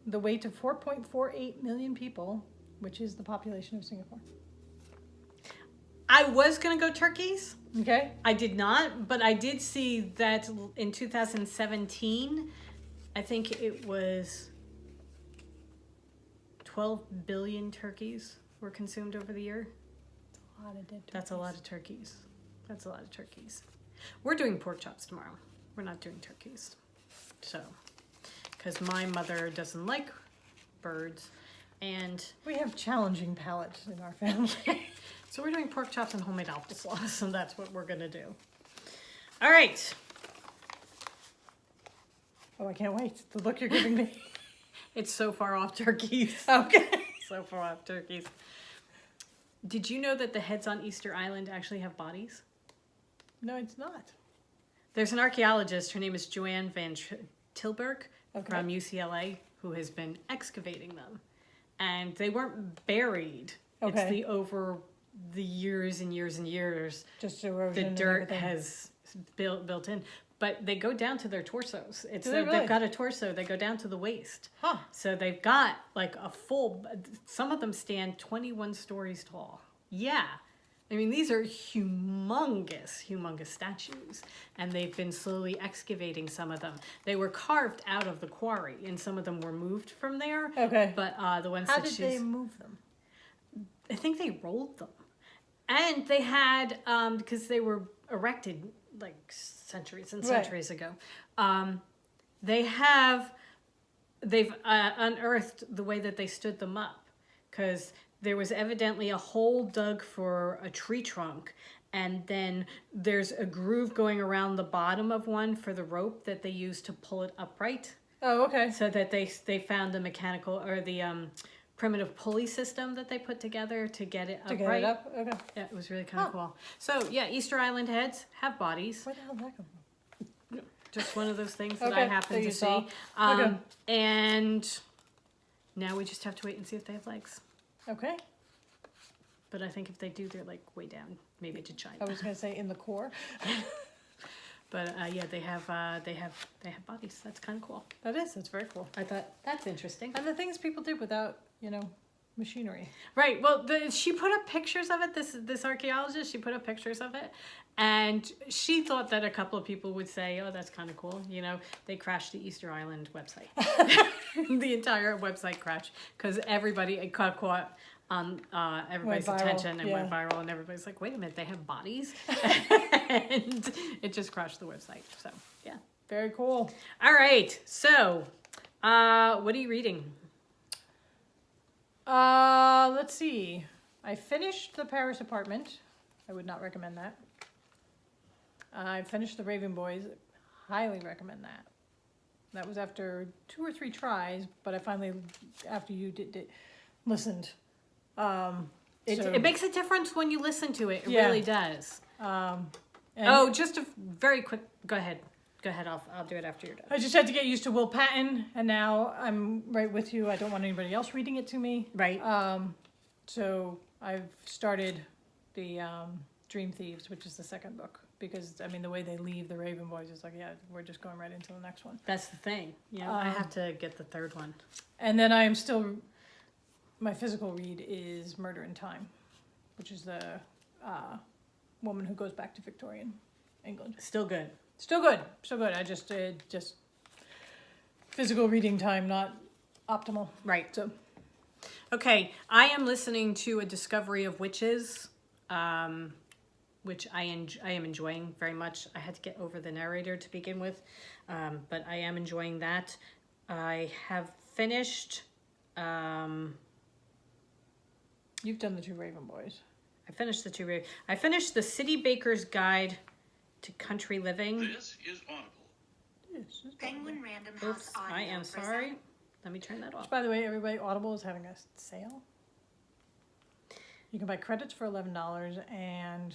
the weight of 4.48 million people, which is the population of Singapore. I was going to go turkeys. Okay. I did not, but I did see that in 2017, I think it was 12 billion turkeys were consumed over the year. A lot of dead turkeys. That's a lot of turkeys. That's a lot of turkeys. We're doing pork chops tomorrow. We're not doing turkeys. So, because my mother doesn't like birds, and We have challenging palates in our family. so we're doing pork chops and homemade applesauce, and that's what we're gonna do. All right. Oh, I can't wait. The look you're giving me. It's so far off turkeys. Okay. So far off turkeys. Did you know that the heads on Easter Island actually have bodies? No, it's not. There's an archaeologist, her name is Joanne Van Tilburg Okay. from UCLA, who has been excavating them. And they weren't buried. It's Okay. over the years and years and years, Just erosion the and dirt everything. has built in. But they go down to their torsos. It's Do they really? They've got a torso. They go down to the waist. Huh. So they've got like a full. Some of them stand 21 stories tall. Yeah, I mean these are humongous statues, and they've been slowly excavating some of them. They were carved out of the quarry, and some of them were moved from there. Okay. But the ones How that did they move them? I think they rolled them, and they had because they were erected like centuries and Right. centuries ago. They've unearthed the way that they stood them up, because there was evidently a hole dug for a tree trunk, and then there's a groove going around the bottom of one for the rope that they used to pull it upright, Oh, okay. so that they found the mechanical or the primitive pulley system that they put together to get it To upright. get it up? Okay. Yeah, it was really kind of Huh. cool. So yeah, Easter Island heads have bodies. Where the hell did that come from? Just one of those things that I Okay, happen that to you see. saw. Okay. And now we just have to wait and see if they have legs. Okay. But I think if they do, they're like way down, maybe to China. I was gonna say in the core. But yeah, they have bodies. That's kind of cool. That's very cool. I thought that's interesting. And the things people did without, machinery. Right. Well, she put up pictures of it. This archaeologist, she put up pictures of it, and she thought that a couple of people would say, "Oh, that's kind of cool." They crashed the Easter Island website. The entire website crashed because it caught on everybody's Went viral, attention and went yeah. viral, and everybody's like, "Wait a minute, they have bodies," and it just crashed the website. So yeah. Very cool. All right. So, what are you reading? Let's see. I finished The Paris Apartment. I would not recommend that. I finished The Raven Boys. Highly recommend that. That was after 2 or 3 tries, but I finally, after you did it, listened. It makes a difference when you listen to it. It Yeah. really does. And Just a very quick. Go ahead. I'll do it after you're done. I just had to get used to Will Patton, and now I'm right with you. I don't want anybody else reading it to me. Right. So I've started the Dream Thieves, which is the second book, because the way they leave the Raven Boys is like, yeah, we're just going right into the next one. That's the thing. I have to get the third one. And then I am still, my physical read is Murder in Time, which is the woman who goes back to Victorian England. Still good. Still good. I just physical reading time, not optimal. Right. So Okay. I am listening to A Discovery of Witches, which I am enjoying very much. I had to get over the narrator to begin with, but I am enjoying that. I have finished. you've done the 2 Raven Boys. I finished the City Baker's Guide to Country Living. This is Audible. Penguin Random House Oops, Audio I am presents- sorry. Let me turn that off. By the way, everybody, Audible is having a sale. You can buy credits for $11, and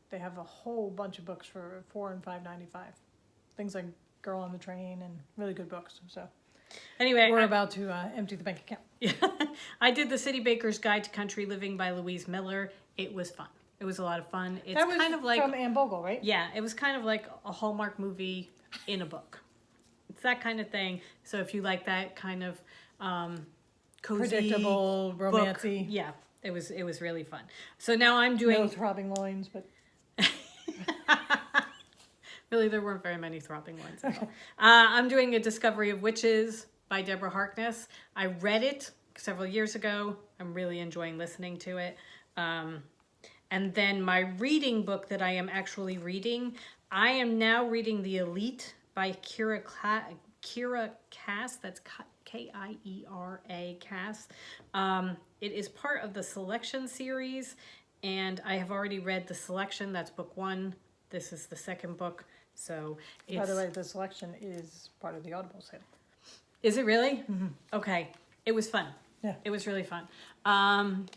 they have a whole bunch of books for $4 and $5.95. Things like Girl on the Train and really good books. So Anyway, we're about to empty the bank account. I did the City Baker's Guide to Country Living by Louise Miller. It was fun. It was a lot of fun. It's That was kind of like from Anne Bogle, right? yeah, it was kind of like a Hallmark movie in a book. that kind of thing. So if you like that kind of cozy, Predictable, book, romancy. yeah, it was really fun. So now I'm doing. No throbbing loins, but Really, there weren't very many throbbing ones at all. I'm doing A Discovery of Witches by Deborah Harkness. I read it several years ago. I'm really enjoying listening to it. And then my reading book that I am actually reading, I am now reading The Elite by Kira Cass. That's Kiera Cass. It is part of the Selection series, and I have already read The Selection. That's book 1. This is the second book. So it's... by the way, the Selection is part of the Audible sale. Is it really? Mm-hmm. Okay. It was fun. Yeah. It was really fun.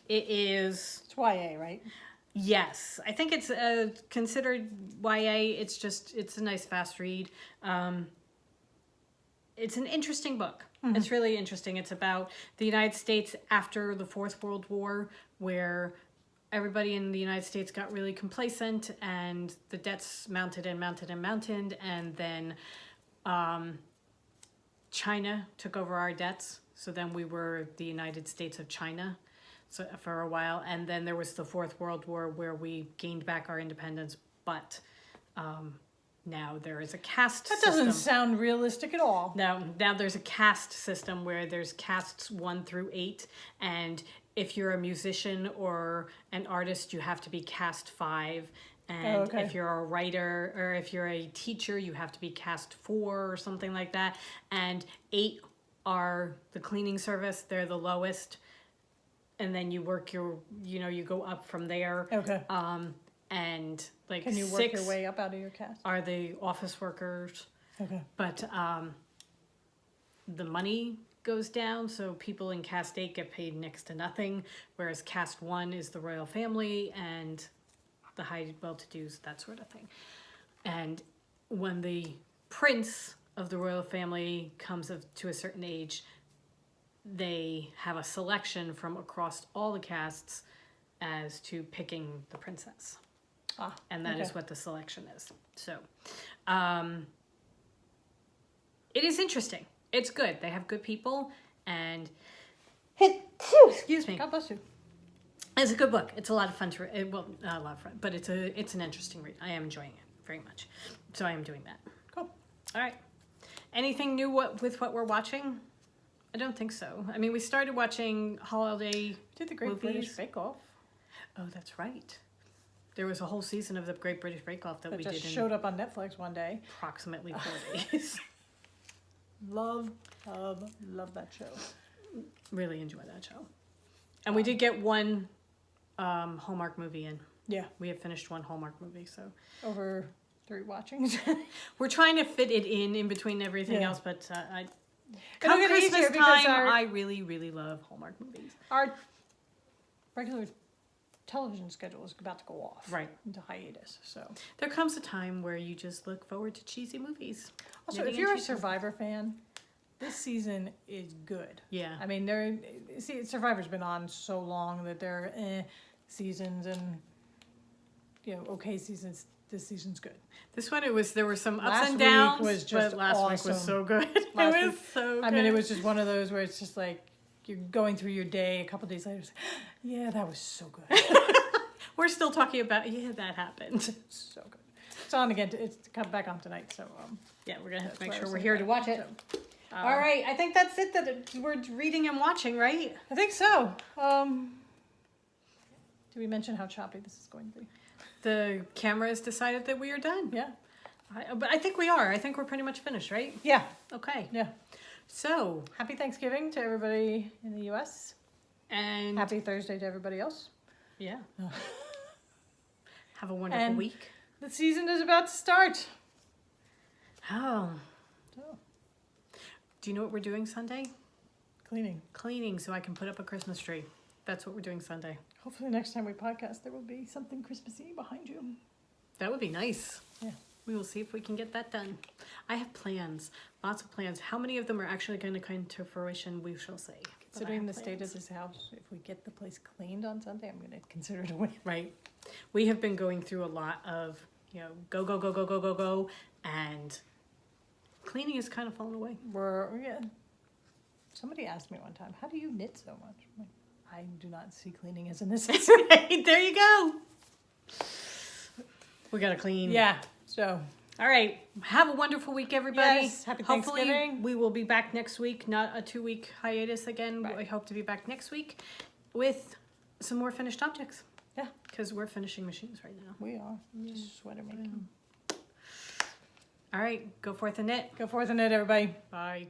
It is... It's YA, right? Yes. I think it's considered YA. It's a nice fast read. It's an interesting book. Mm-hmm. It's really interesting. It's about the United States after the Fourth World War, where everybody in the United States got really complacent and the debts mounted and mounted and mounted. And then China took over our debts. So then we were the United States of China for a while. And then there was the Fourth World War where we gained back our independence. But now there is a caste system. That doesn't sound realistic at all. Now there's a caste system where there's castes 1 through 8. And if you're a musician or an artist, you have to be caste 5. And if you're a writer or if you're a teacher, you have to be caste 4 or something like that. And 8 are the cleaning service. They're the lowest. And then you work you go up from there. Okay. And like Can you work 6 your way up out of your caste? are the office workers. Okay. But the money goes down, so people in caste 8 get paid next to nothing, whereas caste 1 is the royal family and the high well-to-dos, that sort of thing. And when the prince of the royal family comes to a certain age, they have a selection from across all the castes as to picking the princess. And that is what the selection is. So it is interesting. It's good. They have good people, and excuse me. God bless you. It's a good book. It's a lot of fun to read. Well, not a lot of fun, but it's an interesting read. I am enjoying it very much. So I am doing that. Cool. All right. Anything new with what we're watching? I don't think so. I mean, we started watching holiday Did the Great movies. British Bake Off. Oh, that's right. There was a whole season of the Great British Bake Off that we just did in showed up on Netflix one day. approximately 4 days. Love that show. Really enjoy that show. And we did get one Hallmark movie in. Yeah. We have finished one Hallmark movie, so Over 3 watchings. we're trying to fit it in between everything Yeah. else. But It'll come get Christmas easier because time, our- I really, really love Hallmark movies. Our regular television schedule is about to go off. Right. Into hiatus. So There comes a time where you just look forward to cheesy movies. also, Knitting if you're a and cheesy- Survivor fan, this season is good. Yeah. I mean, Survivor's been on so long that there are seasons and okay seasons. This season's good. This one, there were some ups Last and week downs, was just but last week awesome. was so good. Last It was week- so good. I mean, it was just one of those where it's just like you're going through your day. A couple days later, it's like, yeah, that was so good. We're still talking about, that happened. So good. It's on again. It's come back on tonight. So Yeah, we're going to have to that's make why I sure was we're like here that. to watch it. So, All right, I think that's it that we're reading and watching, right? I think so. Did we mention how choppy this is going to be? The camera has decided that we are done. Yeah. But I think we are. I think we're pretty much finished, right? Yeah. Okay. Yeah. So, Happy Thanksgiving to everybody in the U.S. and Happy Thursday to everybody else. yeah. Have a wonderful And- week. The season is about to start. Oh. So, Do you know what we're doing Sunday? cleaning. Cleaning so I can put up a Christmas tree. That's what we're doing Sunday. Hopefully next time we podcast there will be something Christmassy behind you. That would be nice. Yeah. We will see if we can get that done. I have plans, lots of plans. How many of them are actually going to come to fruition, we shall see. But I Considering have the state of plans. this house, if we get the place cleaned on Sunday, I'm going to consider it a win. Right. We have been going through a lot of, go, go, go, go, go, go, go, and cleaning has kind of fallen away. Yeah. Somebody asked me one time, how do you knit so much? I'm like, I do not see cleaning as a necessity. Right, there you go. We gotta clean. Yeah, so. All right. Have a wonderful week, everybody. Yes, happy Hopefully, Thanksgiving. we will be back next week, not a 2-week hiatus again. Right. I hope to be back next week with some more finished objects. Yeah. Because we're finishing machines right now. We are. Just sweater making. All right. Go forth and knit. Go forth and knit, everybody. Bye.